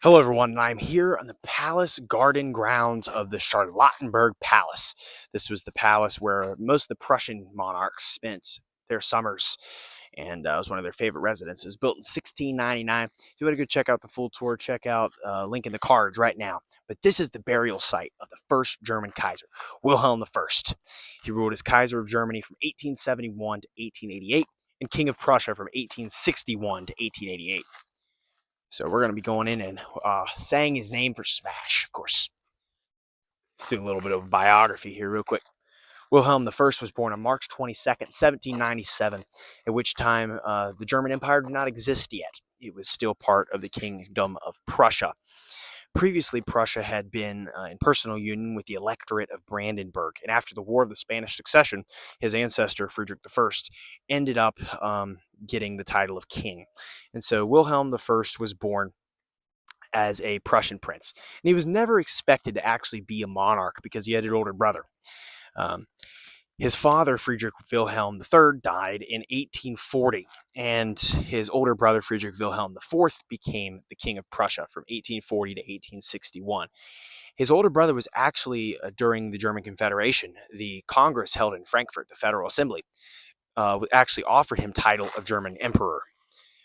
Hello everyone, and I'm here on the palace garden grounds of the Charlottenburg Palace. This was the palace where most of the Prussian monarchs spent their summers, and it was one of their favorite residences. Built in 1699. If you want to go check out the full tour, check out link in the cards right now. But this is the burial site of the first German Kaiser, Wilhelm I. He ruled as Kaiser of Germany from 1871 to 1888, and King of Prussia from 1861 to 1888. So we're going to be going in and saying his name for Smash, of course. Let's do a little bit of biography here real quick. Wilhelm I was born on March 22nd, 1797, at which time the German Empire did not exist yet. It was still part of the Kingdom of Prussia. Previously, Prussia had been in personal union with the Electorate of Brandenburg, and after the War of the Spanish Succession, his ancestor, Friedrich I, ended up getting the title of king. And so Wilhelm I was born as a Prussian prince. And he was never expected to actually be a monarch because he had an older brother. Um, his father, Friedrich-Wilhelm III, died in 1840, and his older brother, Friedrich-Wilhelm IV, became the King of Prussia from 1840 to 1861. His older brother was actually, during the German Confederation, the Congress held in Frankfurt, the Federal Assembly, actually offered him title of German Emperor.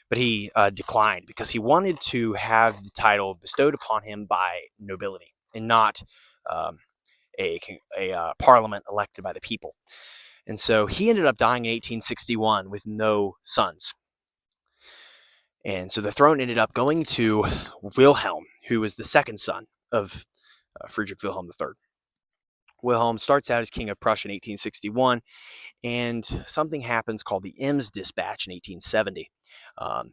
But he declined because he wanted to have the title bestowed upon him by nobility and not um, a parliament elected by the people. And so he ended up dying in 1861 with no sons. And so the throne ended up going to Wilhelm, who was the second son of Friedrich Wilhelm III. Wilhelm starts out as King of Prussia in 1861, and something happens called the Ems Dispatch in 1870.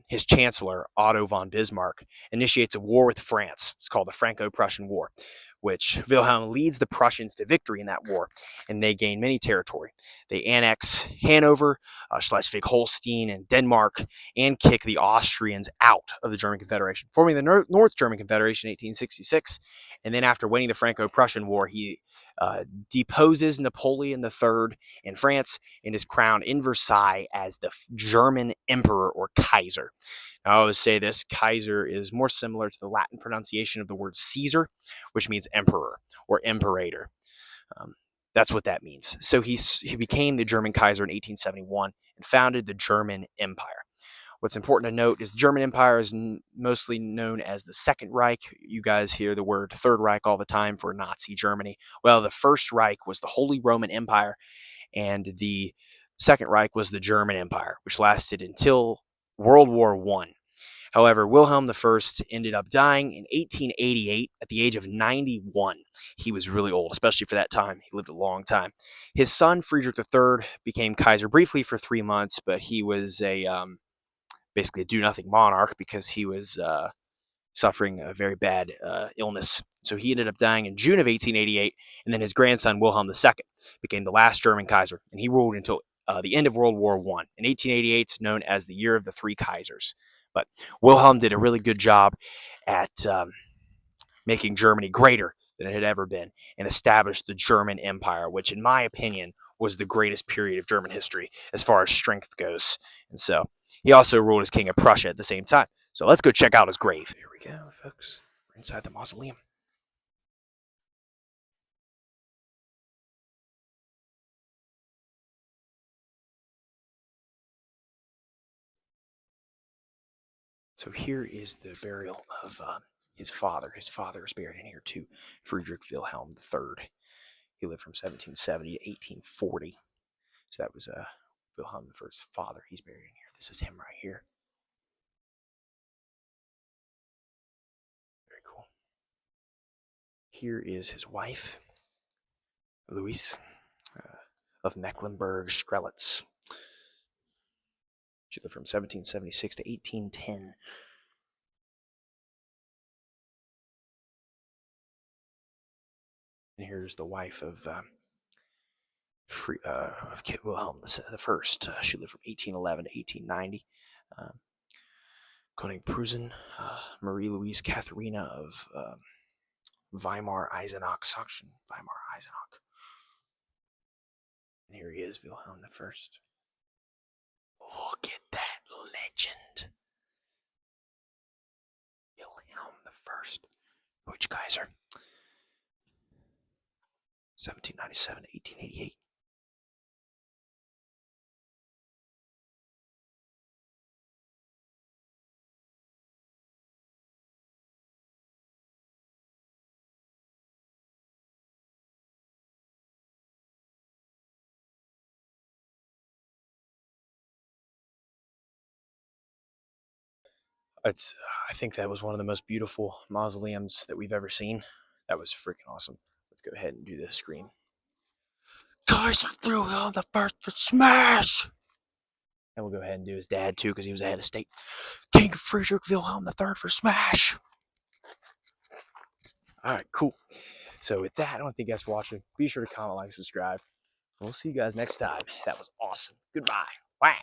His chancellor, Otto von Bismarck, initiates a war with France. It's called the Franco-Prussian War, which Wilhelm leads the Prussians to victory in that war, and they gain many territory. They annex Hanover, Schleswig-Holstein, and Denmark, and kick the Austrians out of the German Confederation, forming the North German Confederation in 1866. And then after winning the Franco-Prussian War, he deposes Napoleon III in France and is crowned in Versailles as the German Emperor or Kaiser. Now, I always say this, Kaiser is more similar to the Latin pronunciation of the word Caesar, which means emperor or imperator. That's what that means. So he became the German Kaiser in 1871 and founded the German Empire. What's important to note is the German Empire is mostly known as the Second Reich. You guys hear the word Third Reich all the time for Nazi Germany. Well, the First Reich was the Holy Roman Empire, and the Second Reich was the German Empire, which lasted until World War I. However, Wilhelm I ended up dying in 1888 at the age of 91. He was really old, especially for that time. He lived a long time. His son, Friedrich III, became Kaiser briefly for 3 months, but he was basically a do-nothing monarch because he was suffering a very bad illness. So he ended up dying in June of 1888, and then his grandson, Wilhelm II, became the last German Kaiser, and he ruled until the end of World War I. In 1888, it's known as the Year of the Three Kaisers. But Wilhelm did a really good job at making Germany greater than it had ever been and established the German Empire, which, in my opinion, was the greatest period of German history as far as strength goes. And so he also ruled as King of Prussia at the same time. So let's go check out his grave. Here we go, folks. We're inside the mausoleum. So here is the burial of his father. His father is buried in here too, Friedrich Wilhelm III. He lived from 1770 to 1840. So that was Wilhelm I's father. He's buried in here. This is him right here. Very cool. Here is his wife, Louise, of Mecklenburg-Strelitz. She lived from 1776 to 1810. And here's the wife of Wilhelm I. She lived from 1811 to 1890. König Prussian, Marie-Louise Katharina of Weimar-Eisenach, Sachsen, Weimar-Eisenach. And here he is, Wilhelm I. Look at that legend. Wilhelm I. I? Which Kaiser? 1797 to 1888. It's, I think that was one of the most beautiful mausoleums that we've ever seen. That was freaking awesome. Let's go ahead and do the screen. Kaiser Wilhelm the First for smash! And we'll go ahead and do his dad too, because he was ahead of state. King Friedrich-Wilhelm III for smash! Alright, cool. So with that, I want to thank you guys for watching. Be sure to comment, like, subscribe. We'll see you guys next time. That was awesome. Goodbye. Wow.